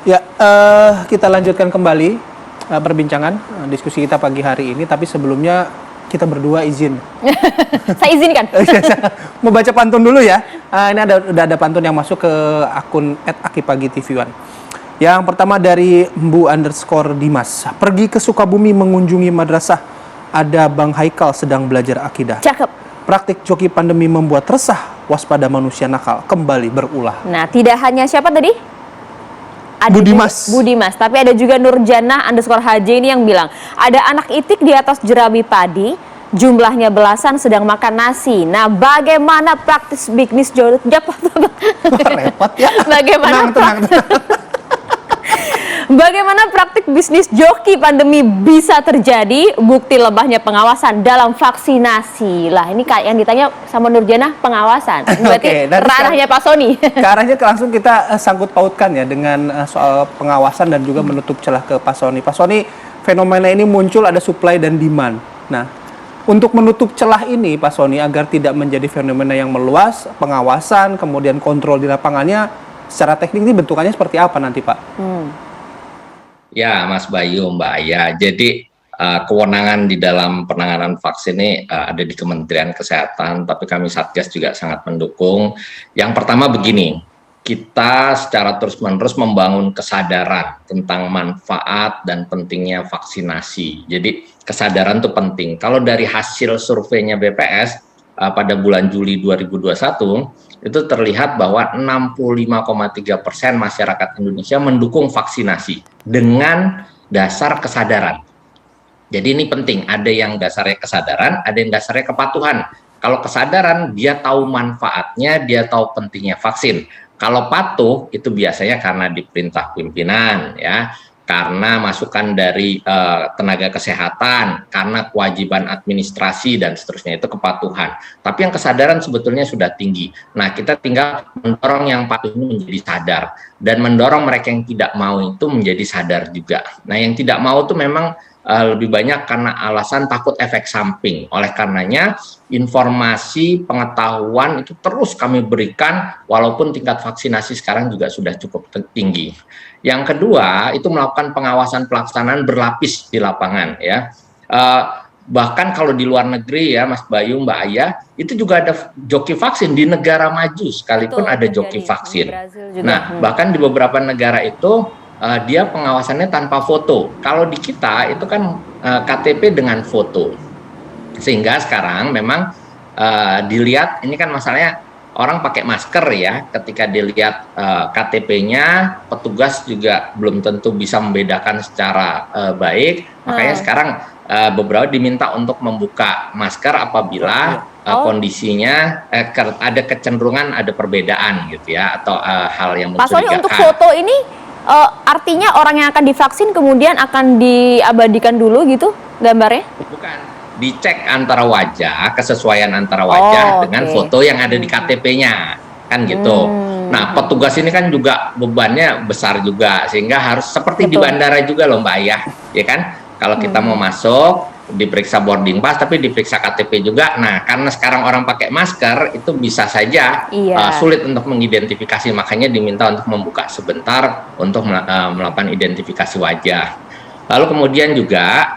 Ya, kita lanjutkan kembali perbincangan diskusi kita pagi hari ini, tapi sebelumnya kita berdua izin. Saya izinkan. Mau baca pantun dulu ya. Ini udah ada pantun yang masuk ke akun @akipagitv1. Yang pertama dari Mbu_Dimas. Pergi ke Sukabumi mengunjungi madrasah. Ada Bang Haikal sedang belajar akidah. Cakep. Praktik joki pandemi membuat resah. Waspada manusia nakal kembali berulah. Nah, tidak hanya siapa tadi? Ada Budimas. Budimas, tapi ada juga Nurjana_HJ ini yang bilang, ada anak itik di atas jerabi padi, jumlahnya belasan sedang makan nasi. Nah, bagaimana praktis bisnis Repot ya. Bagaimana tenang. Bagaimana praktik bisnis joki pandemi bisa terjadi? Bukti lemahnya pengawasan dalam vaksinasi. Lah, ini kayak yang ditanya sama Nurjana, pengawasan. Berarti ranahnya Pak Sony. Ke arahnya langsung kita sangkut pautkan ya dengan soal pengawasan dan juga menutup celah ke Pak Sony. Pak Sony, fenomena ini muncul ada supply dan demand. Nah, untuk menutup celah ini Pak Sony agar tidak menjadi fenomena yang meluas, pengawasan, kemudian kontrol di lapangannya, secara teknik ini bentukannya seperti apa nanti Pak? Ya, Mas Bayu, Mbak Aya. Jadi kewenangan di dalam penanganan vaksin ini ada di Kementerian Kesehatan, tapi kami Satgas juga sangat mendukung. Yang pertama begini, kita secara terus-menerus membangun kesadaran tentang manfaat dan pentingnya vaksinasi. Jadi kesadaran itu penting. Kalau dari hasil surveinya BPS pada bulan Juli 2021, itu terlihat bahwa 65,3% masyarakat Indonesia mendukung vaksinasi dengan dasar kesadaran. Jadi ini penting, ada yang dasarnya kesadaran, ada yang dasarnya kepatuhan. Kalau kesadaran, dia tahu manfaatnya, dia tahu pentingnya vaksin. Kalau patuh, itu biasanya karena diperintah pimpinan, ya, karena masukan dari tenaga kesehatan, karena kewajiban administrasi dan seterusnya, itu kepatuhan. Tapi yang kesadaran sebetulnya sudah tinggi. Nah, kita tinggal mendorong yang patuh ini menjadi sadar dan mendorong mereka yang tidak mau itu menjadi sadar juga. Nah, yang tidak mau itu memang lebih banyak karena alasan takut efek samping. Oleh karenanya, informasi pengetahuan itu terus kami berikan walaupun tingkat vaksinasi sekarang juga sudah cukup tinggi. Yang kedua, itu melakukan pengawasan pelaksanaan berlapis di lapangan, ya. Bahkan kalau di luar negeri ya, Mas Bayu, Mbak Aya, itu juga ada joki vaksin di negara maju sekalipun ada joki vaksin. Nah, bahkan di beberapa negara itu dia pengawasannya tanpa foto. Kalau di kita itu kan KTP dengan foto. Sehingga sekarang memang dilihat, ini kan masalahnya orang pakai masker ya, ketika dilihat KTP-nya, petugas juga belum tentu bisa membedakan secara baik. Makanya sekarang beberapa diminta untuk membuka masker apabila kondisinya ada kecenderungan ada perbedaan gitu ya, atau hal yang mencurigakan. Pak Sony, untuk foto ini artinya orang yang akan divaksin kemudian akan diabadikan dulu gitu gambarnya? Bukan, dicek antara wajah, kesesuaian antara wajah dengan foto yang ada di KTP-nya, kan gitu. Nah, petugas ini kan juga bebannya besar juga, sehingga harus seperti di bandara juga loh Mbak Aya, ya kan? Kalau kita mau masuk, diperiksa boarding pass, tapi diperiksa KTP juga. Nah, karena sekarang orang pakai masker, itu bisa saja sulit untuk mengidentifikasi. Makanya diminta untuk membuka sebentar untuk melakukan identifikasi wajah. Lalu kemudian juga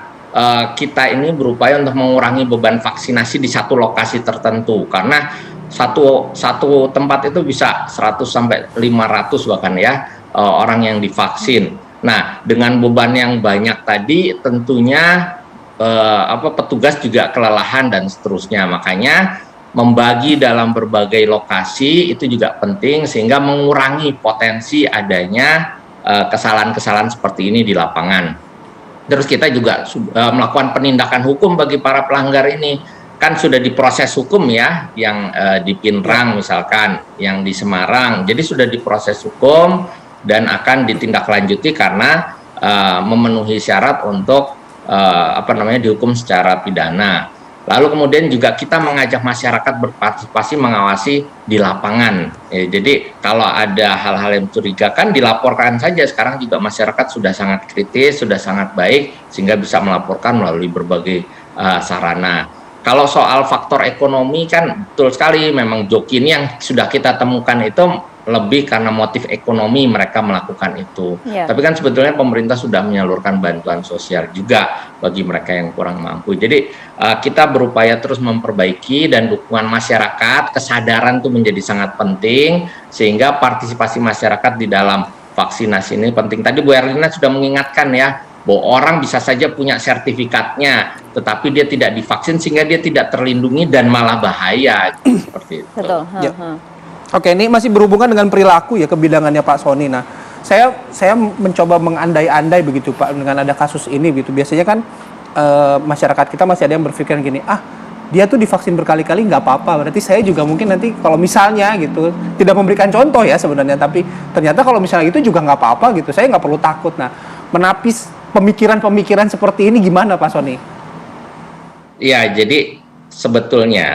kita ini berupaya untuk mengurangi beban vaksinasi di satu lokasi tertentu. Karena satu tempat itu bisa 100 sampai 500 bahkan ya orang yang divaksin. Nah, dengan beban yang banyak tadi tentunya petugas juga kelelahan dan seterusnya. Makanya membagi dalam berbagai lokasi itu juga penting sehingga mengurangi potensi adanya kesalahan-kesalahan seperti ini di lapangan. Terus kita juga melakukan penindakan hukum bagi para pelanggar ini. Kan sudah diproses hukum ya, yang di Pinrang misalkan, yang di Semarang. Jadi sudah diproses hukum dan akan ditindaklanjuti karena memenuhi syarat untuk dihukum secara pidana. Lalu kemudian juga kita mengajak masyarakat berpartisipasi mengawasi di lapangan. Jadi kalau ada hal-hal yang mencurigakan dilaporkan saja. Sekarang juga masyarakat sudah sangat kritis, sudah sangat baik sehingga bisa melaporkan melalui berbagai sarana. Kalau soal faktor ekonomi kan betul sekali, memang joki ini yang sudah kita temukan itu lebih karena motif ekonomi mereka melakukan itu. Iya. Tapi kan sebetulnya pemerintah sudah menyalurkan bantuan sosial juga bagi mereka yang kurang mampu. Jadi kita berupaya terus memperbaiki, dan dukungan masyarakat, kesadaran itu menjadi sangat penting, sehingga partisipasi masyarakat di dalam vaksinasi ini penting. Tadi Bu Erlina sudah mengingatkan ya, bahwa orang bisa saja punya sertifikatnya, tetapi dia tidak divaksin sehingga dia tidak terlindungi dan malah bahaya, gitu, seperti itu. Betul. Ya. Oke, ini masih berhubungan dengan perilaku ya, kebidangannya Pak Sony. Nah, saya mencoba mengandai-andai begitu Pak, dengan ada kasus ini gitu. Biasanya kan masyarakat kita masih ada yang berpikiran gini, dia tuh divaksin berkali-kali nggak apa-apa, berarti saya juga mungkin nanti kalau misalnya gitu, tidak memberikan contoh ya sebenarnya, tapi ternyata kalau misalnya itu juga nggak apa-apa gitu, saya nggak perlu takut. Nah, menapis pemikiran-pemikiran seperti ini gimana Pak Sony? Ya, jadi sebetulnya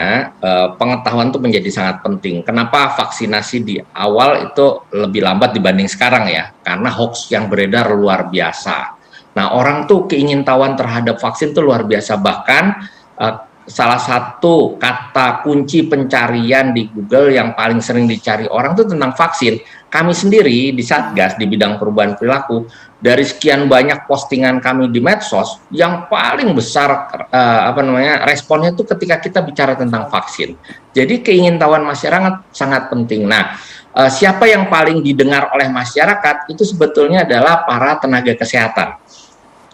pengetahuan itu menjadi sangat penting. Kenapa vaksinasi di awal itu lebih lambat dibanding sekarang ya? Karena hoax yang beredar luar biasa. Nah, orang tuh keingintahuan terhadap vaksin itu luar biasa. Bahkan salah satu kata kunci pencarian di Google yang paling sering dicari orang itu tentang vaksin. Kami sendiri di Satgas di bidang perubahan perilaku, dari sekian banyak postingan kami di medsos, yang paling besar responnya itu ketika kita bicara tentang vaksin. Jadi keingintahuan masyarakat sangat penting. Nah, siapa yang paling didengar oleh masyarakat itu sebetulnya adalah para tenaga kesehatan.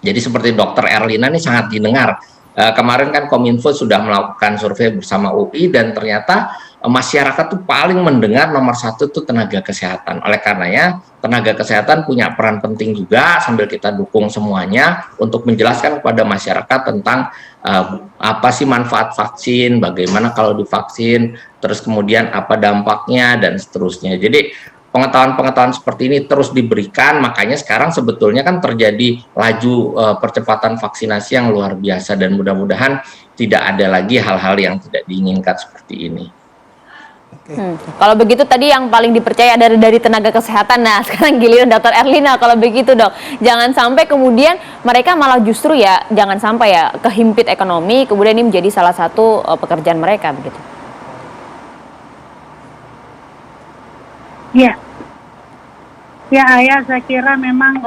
Jadi seperti Dr. Erlina ini sangat didengar. Kemarin kan Kominfo sudah melakukan survei bersama UI, dan ternyata masyarakat tuh paling mendengar nomor satu tuh tenaga kesehatan. Oleh karenanya tenaga kesehatan punya peran penting juga, sambil kita dukung semuanya untuk menjelaskan kepada masyarakat tentang apa sih manfaat vaksin, bagaimana kalau divaksin, terus kemudian apa dampaknya dan seterusnya. Jadi pengetahuan-pengetahuan seperti ini terus diberikan, makanya sekarang sebetulnya kan terjadi laju percepatan vaksinasi yang luar biasa, dan mudah-mudahan tidak ada lagi hal-hal yang tidak diinginkan seperti ini. Kalau begitu tadi yang paling dipercaya dari tenaga kesehatan. Nah, sekarang giliran Dr. Erlina. Kalau begitu Dok, jangan sampai kemudian mereka malah justru ya, jangan sampai ya kehimpit ekonomi, kemudian ini menjadi salah satu pekerjaan mereka begitu. Ya, saya kira memang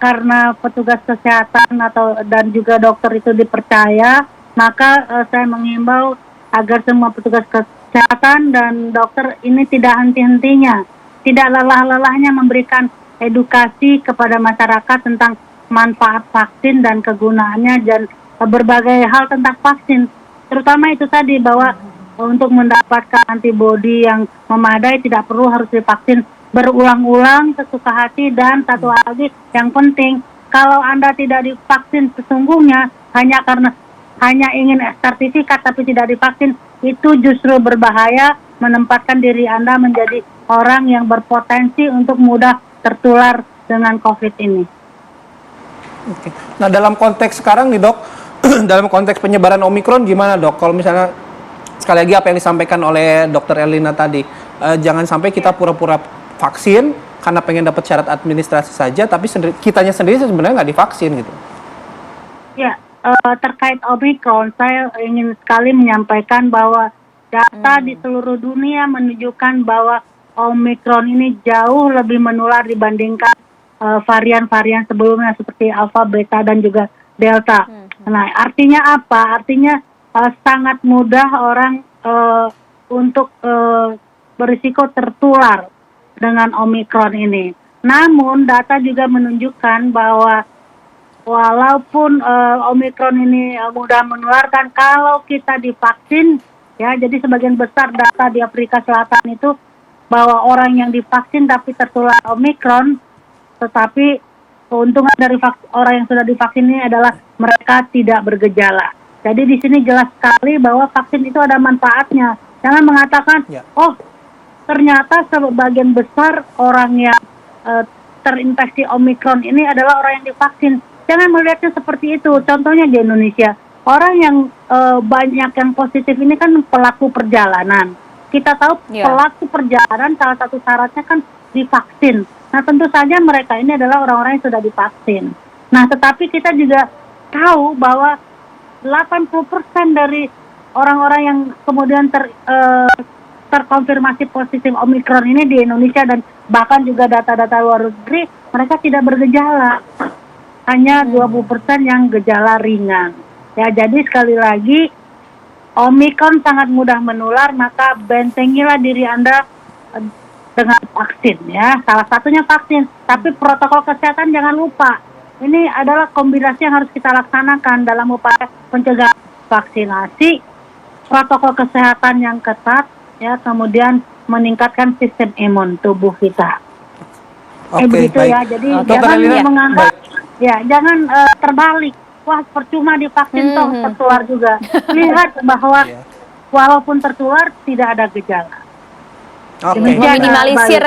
karena petugas kesehatan dan juga dokter itu dipercaya, maka saya mengimbau agar semua petugas kesehatan dan dokter ini tidak henti-hentinya, tidak lelah-lelahnya memberikan edukasi kepada masyarakat tentang manfaat vaksin dan kegunaannya, dan berbagai hal tentang vaksin, terutama itu tadi bahwa untuk mendapatkan antibodi yang memadai tidak perlu harus divaksin berulang-ulang sesuka hati, dan satu hal lagi yang penting, kalau Anda tidak divaksin sesungguhnya hanya ingin sertifikat tapi tidak divaksin, itu justru berbahaya, menempatkan diri Anda menjadi orang yang berpotensi untuk mudah tertular dengan COVID ini. Oke. Nah, dalam konteks sekarang nih Dok, dalam konteks penyebaran Omikron gimana Dok? Kalau misalnya sekali lagi apa yang disampaikan oleh Dr. Erlina tadi, jangan sampai kita pura-pura vaksin karena pengen dapat syarat administrasi saja, tapi kitanya sendiri sebenarnya nggak divaksin gitu. Ya, terkait Omikron, saya ingin sekali menyampaikan bahwa data di seluruh dunia menunjukkan bahwa Omikron ini jauh lebih menular dibandingkan varian-varian sebelumnya seperti Alpha, Beta, dan juga Delta. Nah, artinya apa? Artinya sangat mudah orang untuk berisiko tertular dengan Omikron ini. Namun data juga menunjukkan bahwa walaupun Omikron ini mudah menularkan, kalau kita divaksin, ya, jadi sebagian besar data di Afrika Selatan itu bahwa orang yang divaksin tapi tertular Omikron, tetapi keuntungan dari orang yang sudah divaksin ini adalah mereka tidak bergejala. Jadi di sini jelas sekali bahwa vaksin itu ada manfaatnya. Jangan mengatakan, ternyata sebagian besar orang yang terinfeksi Omikron ini adalah orang yang divaksin. Jangan melihatnya seperti itu. Contohnya di Indonesia, orang yang banyak yang positif ini kan pelaku perjalanan. Kita tahu pelaku perjalanan salah satu syaratnya kan divaksin. Nah, tentu saja mereka ini adalah orang-orang yang sudah divaksin. Nah, tetapi kita juga tahu bahwa 80% dari orang-orang yang kemudian terkonfirmasi positif Omikron ini di Indonesia dan bahkan juga data-data luar negeri, mereka tidak bergejala. Hanya 20% yang gejala ringan. Ya, jadi sekali lagi, Omikron sangat mudah menular, maka bentengilah diri Anda dengan vaksin ya. Salah satunya vaksin, tapi protokol kesehatan jangan lupa. Ini adalah kombinasi yang harus kita laksanakan dalam upaya pencegahan vaksinasi, protokol kesehatan yang ketat, ya, kemudian meningkatkan sistem imun tubuh kita. Oke, Begitu baik. ya. Jadi Dr. jangan Elina, menganggap, baik. ya, jangan terbalik. Wah, percuma divaksin toh tertular juga. Lihat bahwa walaupun tertular tidak ada gejala. Oke. Demikian. Meminimalisir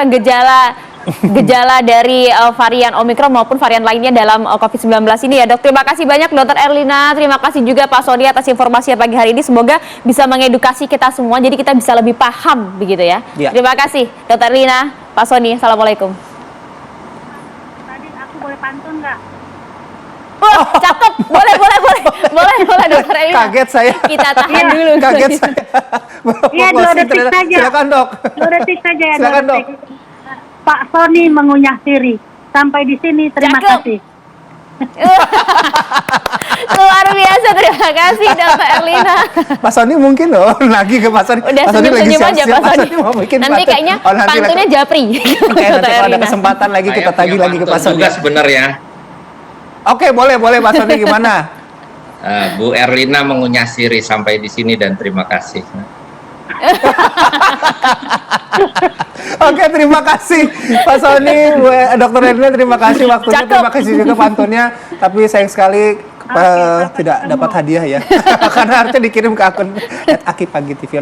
gejala dari varian Omikron maupun varian lainnya dalam COVID-19 ini ya, Dok. Terima kasih banyak Dr. Erlina, terima kasih juga Pak Sony atas informasi pagi hari ini. Semoga bisa mengedukasi kita semua, jadi kita bisa lebih paham begitu ya. Ya. Terima kasih Dr. Erlina, Pak Sony. Assalamualaikum. Tadi aku boleh pantun nggak? Oh, cakep. Boleh Dr. Erlina. Kaget saya. Kita tahan dulu. Kaget saya. Iya, 2 detik Ternyata- saja. Silakan, Dok. 2 detik saja ya. Silakan, 2 detik. Pak Sony mengunyah siri. Sampai di sini, terima Cakep. kasih. Luar biasa, terima kasih Dr. Erlina. Pak Sony mungkin loh, lagi ke Pak Sony. Udah Pak Sony lagi senyum-senyum aja siap-siap. Pak Sony. mau bikin Nanti pantun. kayaknya Oh, nanti pantunnya japri. Oke, nanti kalau ada kesempatan lagi kita Saya tagih punya lagi ke pantun Pak Sony. juga sebenarnya. Oke, boleh Pak Sony, gimana? Bu Erlina mengunyah siri sampai di sini dan terima kasih. Oke, terima kasih Pak Sony, Dr. Erlina, terima kasih waktunya, Cakep. terima kasih juga pantunnya. Tapi sayang sekali tidak dapat hadiah ya, karena harusnya dikirim ke akun @akipagitv.